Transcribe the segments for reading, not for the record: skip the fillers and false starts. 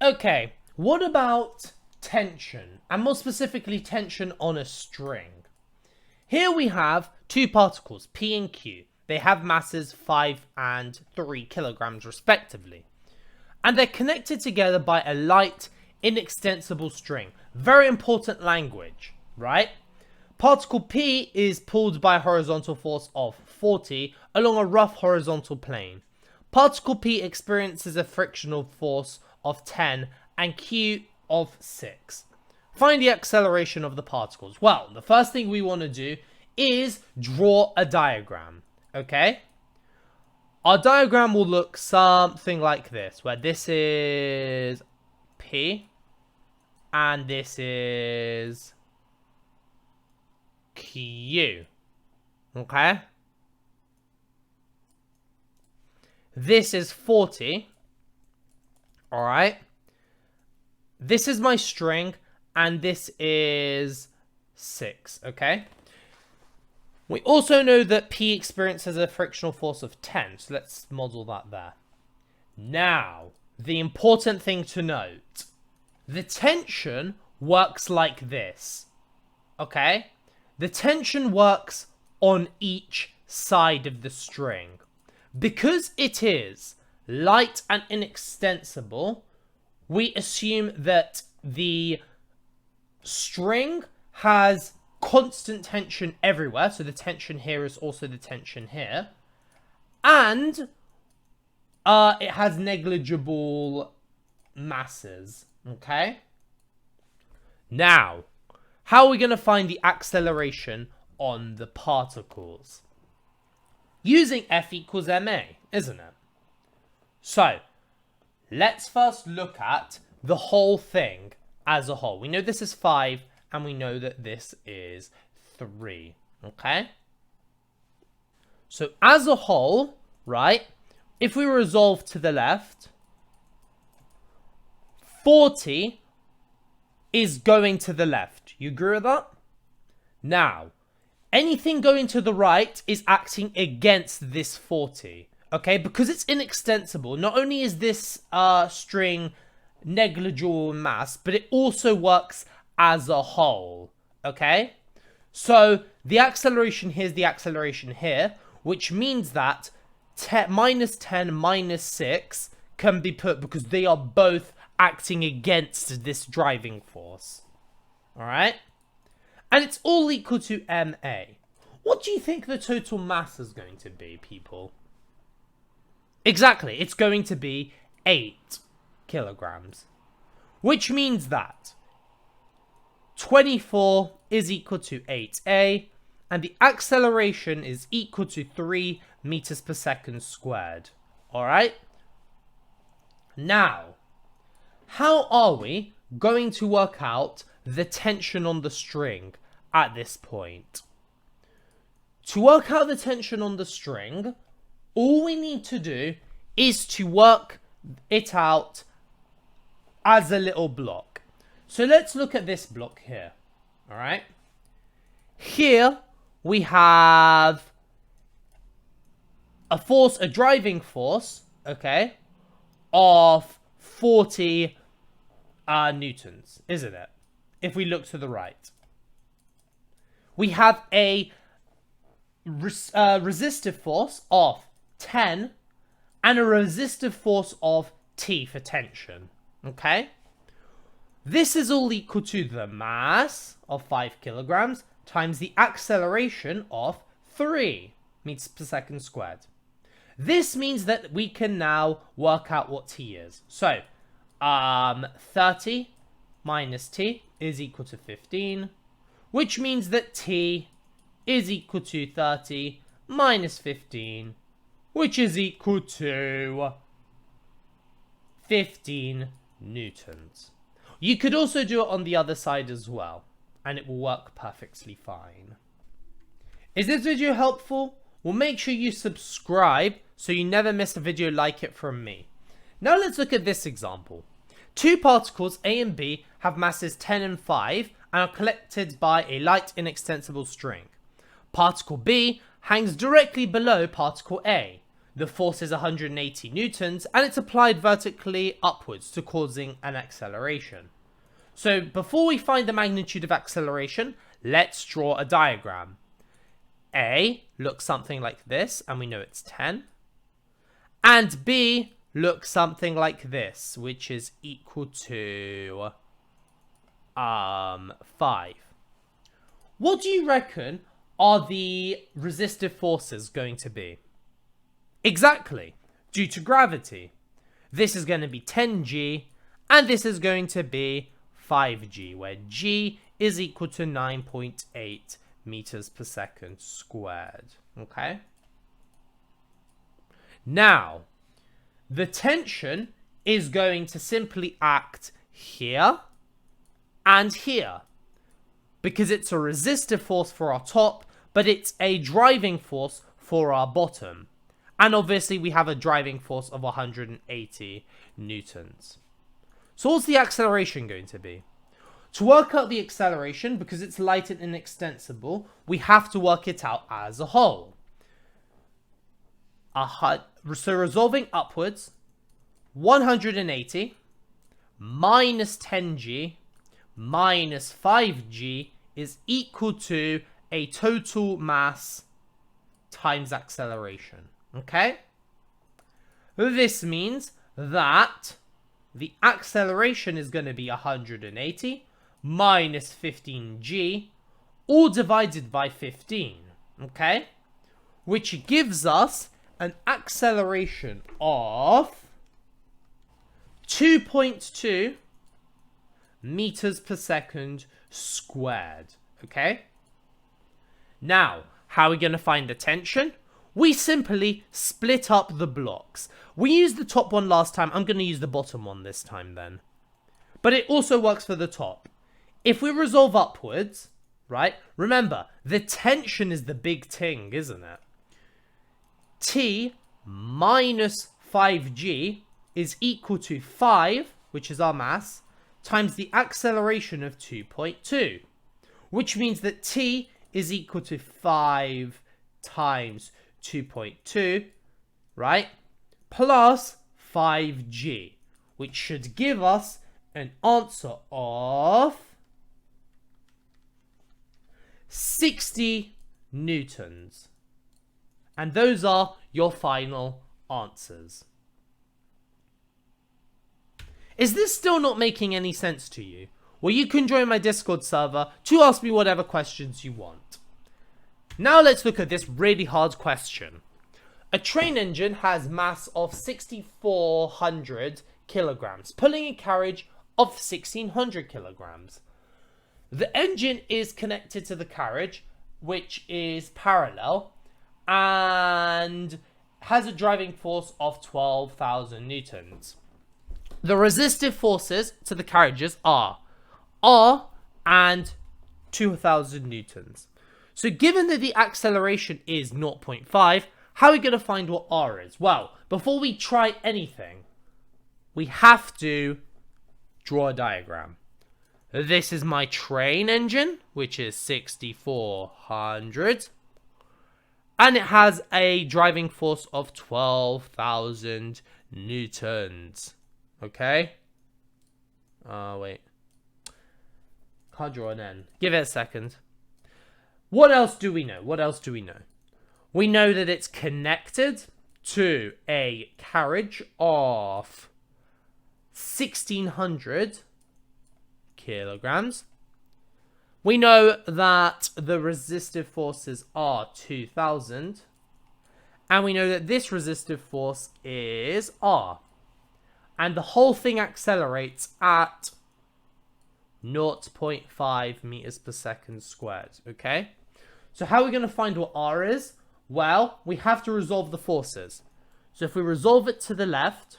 Okay, what about tension? And more specifically, tension on a string. Here we have two particles, P and Q. They have masses 5 and 3 kilograms respectively. And they're connected together by a light, inextensible string. Very important language, right? Particle P is pulled by a horizontal force of 40 along a rough horizontal plane. Particle P experiences a frictional force of 10 and Q of 6. Find the acceleration of the particles. Well, the first thing we want to do is draw a diagram, okay? Our diagram will look something like this, where this is P and this is Q, okay? This is 40, all right? This is my string, and this is 6, okay? We also know that P experiences a frictional force of 10, so let's model that there. Now, the important thing to note, the tension works like this, okay? The tension works on each side of the string. Because it is light and inextensible, we assume that the string has constant tension everywhere, so the tension here is also the tension here, and it has negligible masses, okay? Now, how are we going to find the acceleration on the particles? Using F equals ma, isn't it? So, let's first look at the whole thing as a whole. We know this is 5, and we know that this is 3, okay? So, as a whole, right, if we resolve to the left, 40 is going to the left. You agree with that? Now, anything going to the right is acting against this 40, okay? Because it's inextensible, not only is this string negligible in mass, but it also works as a whole, okay? So the acceleration here is the acceleration here, which means that minus 10 minus 6 can be put because they are both acting against this driving force, all right? And it's all equal to ma. What do you think the total mass is going to be, people? Exactly, it's going to be 8 kilograms. Which means that 24 is equal to 8a, and the acceleration is equal to 3 meters per second squared. Alright? Now, how are we going to work out the tension on the string at this point? To work out the tension on the string, all we need to do is to work it out as a little block. So let's look at this block here. All right. Here we have a force, a driving force, okay, of 40 newtons, isn't it? If we look to the right. We have a resistive force of 10 and a resistive force of T for tension, okay? This is all equal to the mass of 5 kilograms times the acceleration of 3 meters per second squared. This means that we can now work out what T is. So, 30 minus T is equal to 15, which means that T is equal to 30 minus 15, which is equal to 15 newtons. You could also do it on the other side as well, and it will work perfectly fine. Is this video helpful? Well, make sure you subscribe so you never miss a video like it from me. Now let's look at this example. Two particles, A and B, have masses 10 and 5 and are collected by a light inextensible string. Particle B hangs directly below particle A. The force is 180 newtons and it's applied vertically upwards to causing an acceleration. So before we find the magnitude of acceleration, let's draw a diagram. A looks something like this, and we know it's 10. And B looks something like this, which is equal to 5. What do you reckon are the resistive forces going to be? Exactly, due to gravity. This is going to be 10g, and this is going to be 5g, where g is equal to 9.8 meters per second squared. Okay? Now, the tension is going to simply act here and here, because it's a resistive force for our top, but it's a driving force for our bottom. And obviously we have a driving force of 180 newtons. So what's the acceleration going to be? To work out the acceleration, because it's light and inextensible, we have to work it out as a whole. So resolving upwards, 180 minus 10g minus 5g is equal to a total mass times acceleration. Okay? This means that the acceleration is going to be 180 minus 15g, all divided by 15. Okay? Which gives us an acceleration of 2.2 meters per second squared. Okay? Now, how are we going to find the tension? We simply split up the blocks. We used the top one last time. I'm going to use the bottom one this time then. But it also works for the top. If we resolve upwards, right? Remember, the tension is the big thing, isn't it? T minus 5g is equal to 5, which is our mass, times the acceleration of 2.2. Which means that T is equal to 5 times 2.2, right? Plus 5g, which should give us an answer of 60 newtons. And those are your final answers. Is this still not making any sense to you? Well, you can join my Discord server to ask me whatever questions you want. Now let's look at this really hard question. A train engine has mass of 6,400 kilograms, pulling a carriage of 1,600 kilograms. The engine is connected to the carriage, which is parallel, and has a driving force of 12,000 newtons. The resistive forces to the carriages are R and 2,000 newtons. So given that the acceleration is 0.5, how are we going to find what R is? Well, before we try anything, we have to draw a diagram. This is my train engine, which is 6,400. And it has a driving force of 12,000 newtons. Okay? Wait. Can't draw an N. Give it a second. What else do we know? We know that it's connected to a carriage of 1,600 kilograms. We know that the resistive forces are 2,000. And we know that this resistive force is R. And the whole thing accelerates at 0.5 meters per second squared. Okay? So how are we going to find what R is? Well, we have to resolve the forces. So if we resolve it to the left,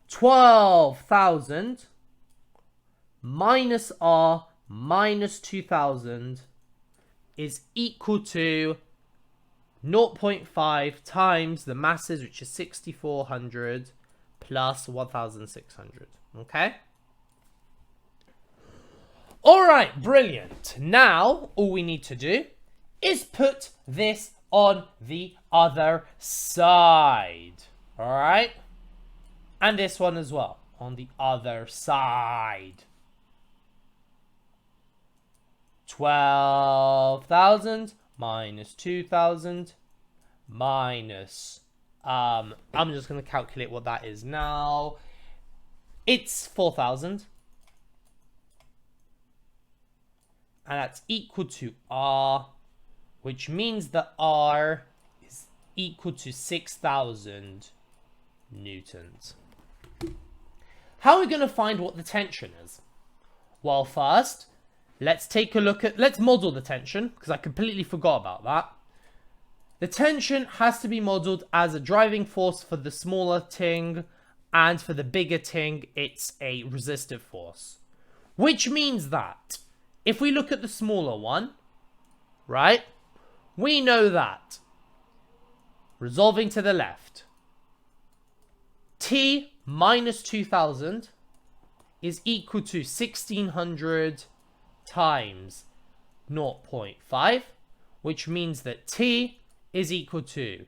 12,000 minus R minus 2,000 is equal to 0.5 times the masses, which is 6,400 plus 1,600. Okay? Alright, brilliant. Now, all we need to do is put this on the other side. All right? And this one as well, on the other side. 12,000 minus 2,000 minus, I'm just going to calculate what that is now. It's 4,000. And that's equal to R, which means that R is equal to 6,000 newtons. How are we going to find what the tension is? Well, first, let's take a look at, let's model the tension, because I completely forgot about that. The tension has to be modeled as a driving force for the smaller ting, and for the bigger ting, it's a resistive force. Which means that, if we look at the smaller one, right, we know that, resolving to the left, T minus 2,000 is equal to 1,600 times 0.5, which means that T is equal to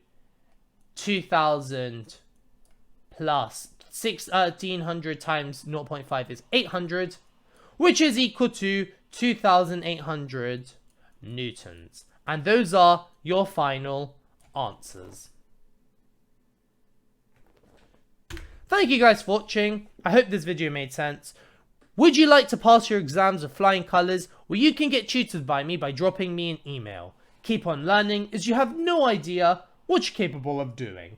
2,000 plus 1,600 times 0.5 is 800, which is equal to 2,800 newtons. And those are your final answers. Thank you guys for watching. I hope this video made sense. Would you like to pass your exams with flying colours? Well, you can get tutored by me by dropping me an email. Keep on learning, as you have no idea what you're capable of doing.